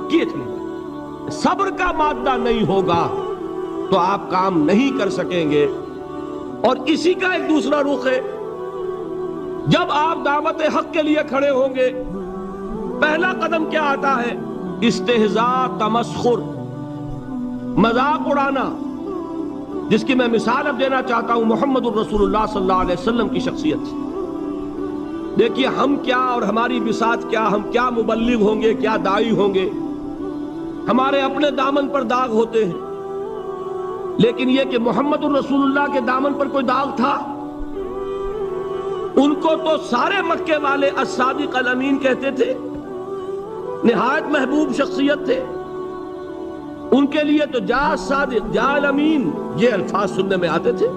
ملکیت نہیں، صبر کا مادہ نہیں ہوگا تو آپ کام نہیں کر سکیں گے۔ اور اسی کا ایک دوسرا رخ ہے، جب آپ دعوت حق کے لیے کھڑے ہوں گے پہلا قدم کیا آتا ہے؟ استہزاء، تمسخر، مذاق اڑانا، جس کی میں مثال اب دینا چاہتا ہوں محمد الرسول اللہ صلی اللہ علیہ وسلم کی شخصیت سے۔ دیکھیے ہم کیا اور ہماری بساط کیا، ہم کیا مبلغ ہوں گے، کیا داعی ہوں گے، ہمارے اپنے دامن پر داغ ہوتے ہیں، لیکن یہ کہ محمد الرسول اللہ کے دامن پر کوئی داغ تھا؟ ان کو تو سارے مکے والے الصادق الامین کہتے تھے، نہایت محبوب شخصیت تھے، ان کے لیے تو جا صادق، جا الامین، یہ الفاظ سننے میں آتے تھے،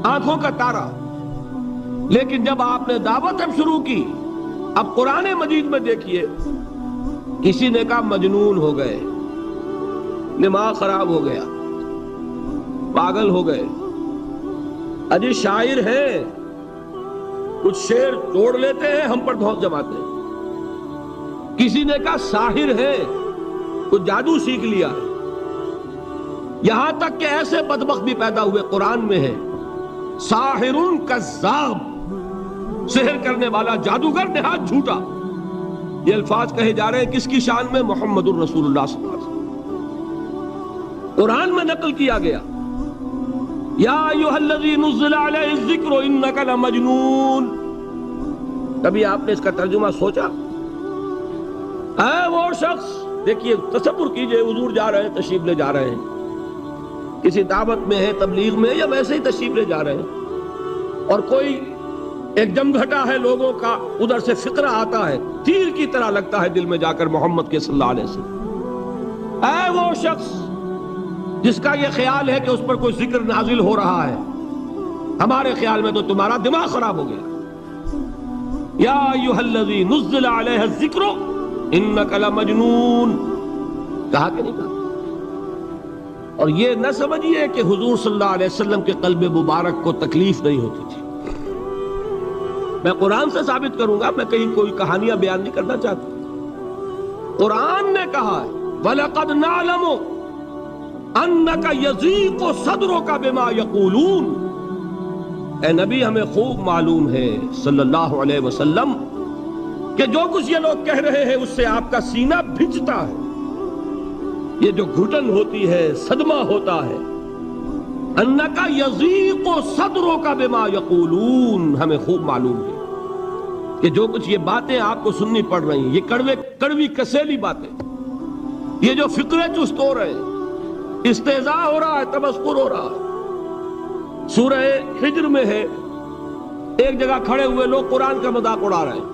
آنکھوں کا تارا۔ لیکن جب آپ نے دعوت اب شروع کی، اب قرآن مجید میں دیکھیے، کسی نے کہا مجنون ہو گئے، دماغ خراب ہو گیا، پاگل ہو گئے، اجی شاعر ہیں، کچھ شعر توڑ لیتے ہیں، ہم پر دھوس جماتے ہیں۔ کسی نے کہا ساحر ہے، کچھ جادو سیکھ لیا ہے، یہاں تک کہ ایسے بدبخت بھی پیدا ہوئے، قرآن میں ہے ساحر کذاب، سحر کرنے والا جادوگر نہایت جھوٹا۔ یہ الفاظ کہے جا رہے ہیں کس کی شان میں؟ محمد الرسول اللہ صلی اللہ علیہ وسلم۔ قرآن میں نقل کیا گیا یا ایھا الذی نزل علیہ الذکر انک لمجنون۔ کبھی آپ نے اس کا ترجمہ سوچا؟ اے وہ شخص، دیکھیے تصور کیجئے، حضور جا رہے ہیں، تشریف لے جا رہے ہیں، کسی دعوت میں ہے، تبلیغ میں، یا ویسے ہی تشریف لے جا رہے ہیں، اور کوئی ایک جمگھٹا ہے لوگوں کا، ادھر سے فقرہ آتا ہے، تیر کی طرح لگتا ہے دل میں جا کر محمد کے صلی اللہ علیہ وسلم۔ اے وہ شخص جس کا یہ خیال ہے کہ اس پر کوئی ذکر نازل ہو رہا ہے، ہمارے خیال میں تو تمہارا دماغ خراب ہو گیا۔ یا ایھا الذی نزل علیہ الذکر انک لمجنون، کہا کہ نہیں کہا؟ اور یہ نہ سمجھیے کہ حضور صلی اللہ علیہ وسلم کے قلب مبارک کو تکلیف نہیں ہوتی تھی۔ میں قرآن سے ثابت کروں گا، میں کہیں کوئی کہانیاں بیان نہیں کرنا چاہتا۔ قرآن نے کہا ہے وَلَقَدْ نَعْلَمُ أَنَّكَ يَضِيقُ صَدْرُكَ بِمَا يَقُولُونَ۔ اے نبی ہمیں خوب معلوم ہے صلی اللہ علیہ وسلم کہ جو کچھ یہ لوگ کہہ رہے ہیں اس سے آپ کا سینہ بھجتا ہے، یہ جو گھٹن ہوتی ہے، صدمہ ہوتا ہے۔ انک یضیق صدرک بما یقولون، ہمیں خوب معلوم ہے کہ جو کچھ یہ باتیں آپ کو سننی پڑ رہی ہیں، یہ کڑوی کسیلی باتیں، یہ جو فقرے چست ہو رہے ہیں، استہزاء ہو رہا ہے، تمسخر ہو رہا ہے۔ سورہ حجر میں ہے، ایک جگہ کھڑے ہوئے لوگ قرآن کا مذاق اڑا رہے ہیں،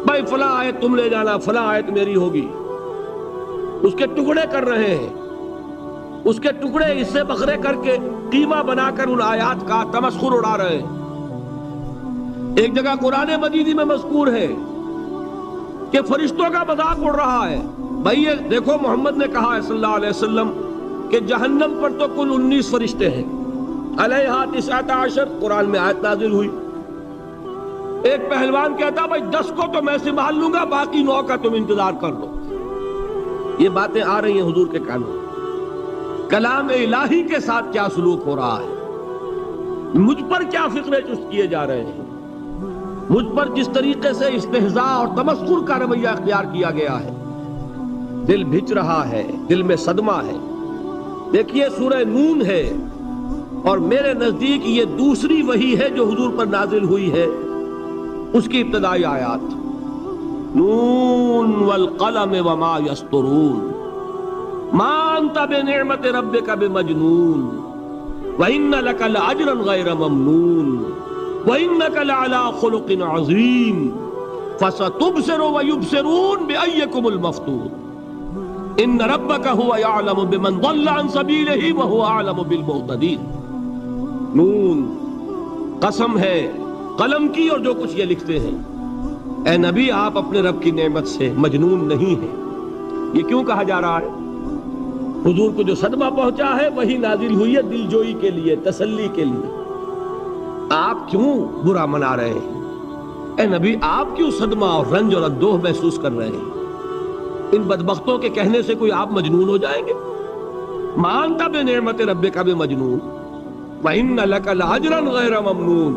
بھائی فلاں آیت تم لے جانا، فلاں آیت میری ہوگی، اس کے ٹکڑے کر رہے ہیں، اس کے ٹکڑے حصے بکھرے کر کے قیمہ بنا کر ان آیات کا تمسخر اڑا رہے ہیں۔ ایک جگہ قرآن مجید میں مذکور ہے کہ فرشتوں کا مذاق اڑ رہا ہے، بھائی یہ دیکھو محمد نے کہا ہے صلی اللہ علیہ وسلم کہ جہنم پر تو کل 19 فرشتے ہیں، علیہا 19 قرآن میں آیت نازل ہوئی۔ ایک پہلوان کہتا بھائی 10 کو تو میں سنبھال لوں گا، باقی 9 کا تم انتظار کر لو۔ یہ باتیں آ رہی ہیں حضور کے کانوں میں۔ کلام الہی کے ساتھ کیا سلوک ہو رہا ہے، مجھ پر کیا فقرے چست کیے جا رہے ہیں، مجھ پر جس طریقے سے استہزاء اور تمسخر کا رویہ اختیار کیا گیا ہے، دل بھج رہا ہے، دل میں صدمہ ہے۔ دیکھیے سورہ نون ہے، اور میرے نزدیک یہ دوسری وحی ہے جو حضور پر نازل ہوئی ہے، اس کی ابتدائی آیات نون والقلم وما یسطرون ما انت بنعمت ربک بمجنون وان لک لاجرا غیر ممنون وانک لعلی خلق عظیم فستبصر ویبصرون بأیکم المفتون ان ربک هو یعلم بمن ضل عن سبیلہ وهو اعلم بالمہتدین۔ نون، قسم ہے قلم کی اور جو کچھ یہ لکھتے ہیں۔ اے نبی آپ اپنے رب کی نعمت سے مجنون نہیں ہیں۔ یہ کیوں کہا جا رہا ہے؟ حضور کو جو صدمہ پہنچا ہے وہی نازل ہوئی ہے دل جوئی کے لیے، تسلی کے لیے۔ آپ کیوں برا منا رہے ہیں؟ اے نبی آپ کیوں صدمہ اور رنج اور اندوہ محسوس کر رہے ہیں؟ ان بدبختوں کے کہنے سے کوئی آپ مجنون ہو جائیں گے؟ مانتا بے نعمت رب کا بھی مجنون وَإِنَّ لَكَ لَأَجْرًا غَيْرَ مَمْنُونَ،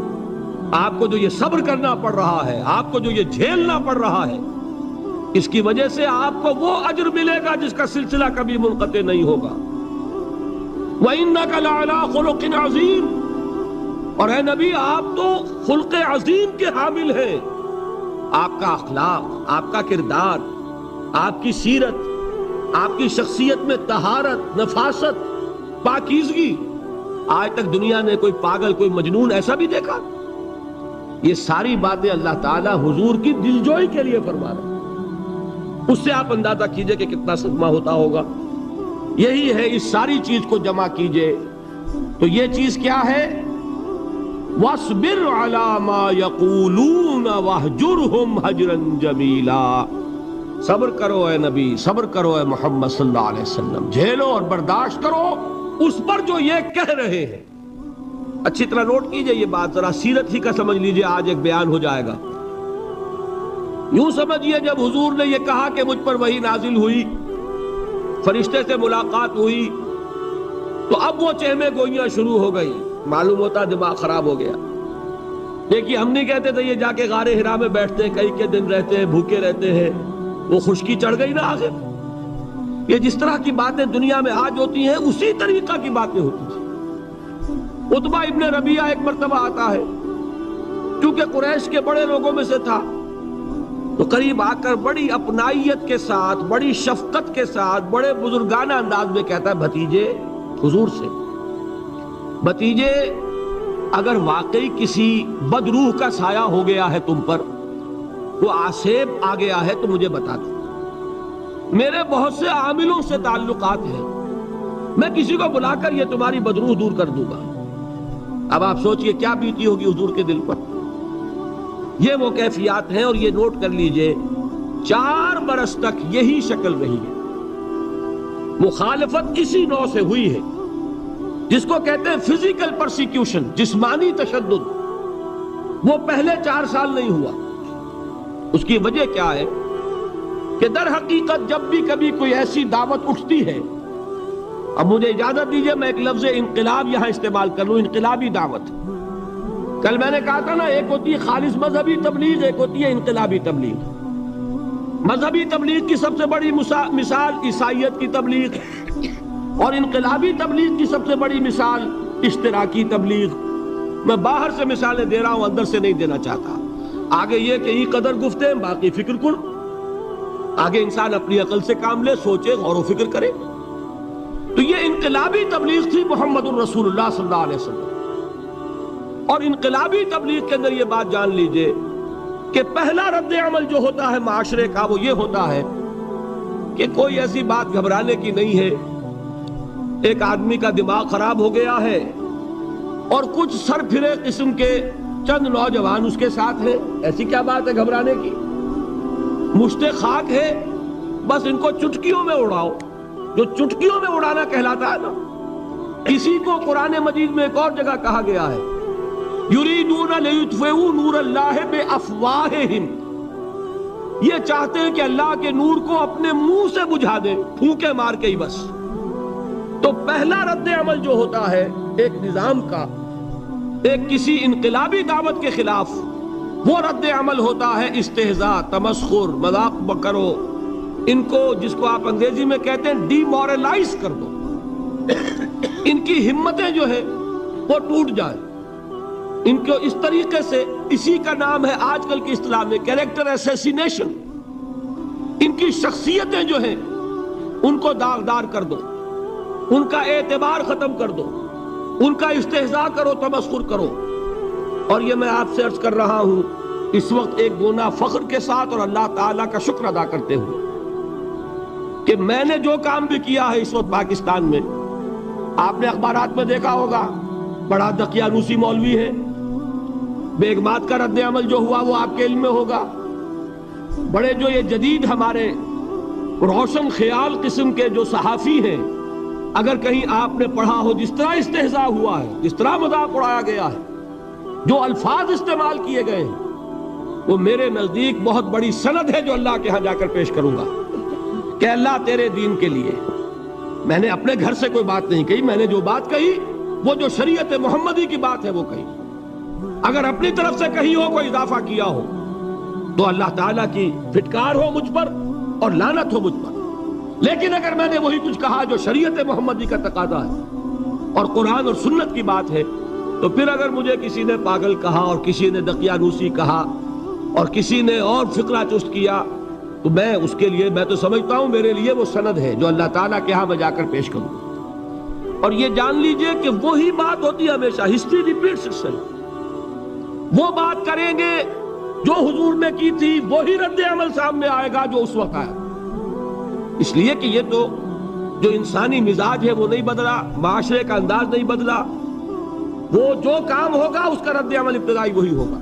آپ کو جو یہ صبر کرنا پڑ رہا ہے، آپ کو جو یہ جھیلنا پڑ رہا ہے، اس کی وجہ سے آپ کو وہ اجر ملے گا جس کا سلسلہ کبھی منقطع نہیں ہوگا۔ وَإِنَّكَ لَعَلَىٰ خُلُقٍ عَظِيمٍ، اور اے نبی آپ تو خلق عظیم کے حامل ہیں۔ آپ کا اخلاق، آپ کا کردار، آپ کی سیرت، آپ کی شخصیت میں طہارت، نفاست، پاکیزگی، آج تک دنیا نے کوئی پاگل، کوئی مجنون ایسا بھی دیکھا؟ یہ ساری باتیں اللہ تعالیٰ حضور کی دلجوئی کے لیے فرما رہے ہیں۔ اس سے آپ اندازہ کیجئے کہ کتنا صدمہ ہوتا ہوگا۔ یہی ہے، اس ساری چیز کو جمع کیجئے تو یہ چیز کیا ہے؟ وَاصْبِرْ عَلَىٰ مَا يَقُولُونَ وَاهْجُرْهُمْ هَجْرًا جَمِيلًا، صبر کرو اے نبی، صبر کرو اے محمد صلی اللہ علیہ وسلم، جھیلو اور برداشت کرو اس پر جو یہ کہہ رہے ہیں۔ اچھی طرح نوٹ کیجئے یہ بات، ذرا سیرت ہی کا سمجھ لیجئے، آج ایک بیان ہو جائے گا۔ یوں سمجھیے جب حضور نے یہ کہا کہ مجھ پر وحی نازل ہوئی، فرشتے سے ملاقات ہوئی، تو اب وہ چہمے گوئیاں شروع ہو گئی، معلوم ہوتا دماغ خراب ہو گیا۔ دیکھیے ہم نہیں کہتے تھے یہ جا کے غار حرا میں بیٹھتے ہیں، کئی کے دن رہتے ہیں، بھوکے رہتے ہیں، وہ خشکی چڑھ گئی نا آخر۔ یہ جس طرح کی باتیں دنیا میں آج ہوتی ہیں اسی طریقہ کی باتیں ہوتی تھی۔ عتبہ ابن ربیعہ ایک مرتبہ آتا ہے، کیونکہ قریش کے بڑے لوگوں میں سے تھا، تو قریب آ کر بڑی اپنائیت کے ساتھ، بڑی شفقت کے ساتھ، بڑے بزرگانہ انداز میں کہتا ہے، بھتیجے، حضور سے، بھتیجے اگر واقعی کسی بد روح کا سایہ ہو گیا ہے تم پر، وہ آسیب آ گیا ہے تو مجھے بتا دو، میرے بہت سے عاملوں سے تعلقات ہیں، میں کسی کو بلا کر یہ تمہاری بدروح دور کر دوں گا۔ اب آپ سوچئے کیا بیتی ہوگی حضور کے دل پر۔ یہ وہ کیفیات ہیں، اور یہ نوٹ کر لیجئے 4 برس تک یہی شکل رہی ہے۔ مخالفت اسی نوع سے ہوئی ہے جس کو کہتے ہیں فزیکل پرسیکیوشن، جسمانی تشدد، وہ پہلے 4 سال نہیں ہوا۔ اس کی وجہ کیا ہے کہ در حقیقت جب بھی کبھی کوئی ایسی دعوت اٹھتی ہے، اب مجھے اجازت دیجئے میں ایک لفظ انقلاب یہاں استعمال کر لوں، انقلابی دعوت۔ کل میں نے کہا تھا نا، ایک ہوتی ہے خالص مذہبی تبلیغ، ایک ہوتی ہے انقلابی تبلیغ۔ مذہبی تبلیغ کی سب سے بڑی مثال عیسائیت کی تبلیغ، اور انقلابی تبلیغ کی سب سے بڑی مثال اشتراکی تبلیغ۔ میں باہر سے مثالیں دے رہا ہوں، اندر سے نہیں دینا چاہتا۔ آگے یہ کہ یہ قدر گفتیں، باقی فکر کن۔ آگے انسان اپنی عقل سے کام لے، سوچے، غور و فکر کرے۔ تو یہ انقلابی تبلیغ تھی محمد الرسول اللہ صلی اللہ علیہ وسلم۔ اور انقلابی تبلیغ کے اندر یہ بات جان لیجئے کہ پہلا رد عمل جو ہوتا ہے معاشرے کا، وہ یہ ہوتا ہے کہ کوئی ایسی بات گھبرانے کی نہیں ہے، ایک آدمی کا دماغ خراب ہو گیا ہے اور کچھ سر پھرے قسم کے چند نوجوان اس کے ساتھ ہیں، ایسی کیا بات ہے گھبرانے کی؟ مشت خاک ہے، بس ان کو چٹکیوں میں اڑاؤ۔ جو چٹکیوں میں اڑانا کہلاتا ہے نا، اسی کو قرآن مجید میں ایک اور جگہ کہا گیا ہے، یریدون لیطفئوا نور اللہ بافواہہم، یہ چاہتے ہیں کہ اللہ کے نور کو اپنے منہ سے بجھا دیں، پھونکے مار کے ہی بس۔ تو پہلا رد عمل جو ہوتا ہے ایک نظام کا، ایک کسی انقلابی دعوت کے خلاف، وہ رد عمل ہوتا ہے استہزاء، تمسخر، مذاق کرو، ان کو جس کو آپ انگریزی میں کہتے ہیں ڈی مورلائز کر دو، ان کی ہمتیں جو ہے وہ ٹوٹ جائیں، ان کو اس طریقے سے، اسی کا نام ہے آج کل کی اصطلاح میں کیریکٹر اسیسینیشن، ان کی شخصیتیں جو ہیں ان کو داغدار کر دو، ان کا اعتبار ختم کر دو، ان کا استہزاء کرو، تمسخر کرو۔ اور یہ میں آپ سے عرض کر رہا ہوں اس وقت ایک گونا فخر کے ساتھ اور اللہ تعالیٰ کا شکر ادا کرتے ہوئے کہ میں نے جو کام بھی کیا ہے اس وقت پاکستان میں، آپ نے اخبارات میں دیکھا ہوگا، بڑا دقیانوسی مولوی ہے، بیگمات کا رد عمل جو ہوا وہ آپ کے علم میں ہوگا، بڑے جو یہ جدید ہمارے روشن خیال قسم کے جو صحافی ہیں، اگر کہیں آپ نے پڑھا ہو جس طرح استہزاء ہوا ہے، جس طرح مذاق اڑایا گیا ہے، جو الفاظ استعمال کیے گئے ہیں، وہ میرے نزدیک بہت بڑی سند ہے جو اللہ کے ہاں جا کر پیش کروں گا۔ کہ اللہ تیرے دین کے لیے میں نے اپنے گھر سے کوئی بات نہیں کہی، میں نے جو بات کہی وہ جو شریعت محمدی کی بات ہے وہ کہی. اگر اپنی طرف سے کہی ہو، کوئی اضافہ کیا ہو تو اللہ تعالیٰ کی پھٹکار ہو مجھ پر اور لعنت ہو مجھ پر. لیکن اگر میں نے وہی کچھ کہا جو شریعت محمدی کا تقاضا ہے اور قرآن اور سنت کی بات ہے، تو پھر اگر مجھے کسی نے پاگل کہا اور کسی نے دقیانوسی کہا اور کسی نے اور فقرہ چست کیا، تو میں اس کے لیے، میں تو سمجھتا ہوں میرے لیے وہ سند ہے جو اللہ تعالیٰ کے ہاں میں جا کر پیش کروں. اور یہ جان لیجئے کہ وہی بات ہوتی ہے ہمیشہ، ہسٹری ریپیٹس اٹسیلف. وہ بات کریں گے جو حضور نے کی تھی، وہی رد عمل سامنے آئے گا جو اس وقت آیا. اس لیے کہ یہ تو جو انسانی مزاج ہے وہ نہیں بدلا، معاشرے کا انداز نہیں بدلا، وہ جو کام ہوگا اس کا رد عمل ابتدائی وہی ہوگا.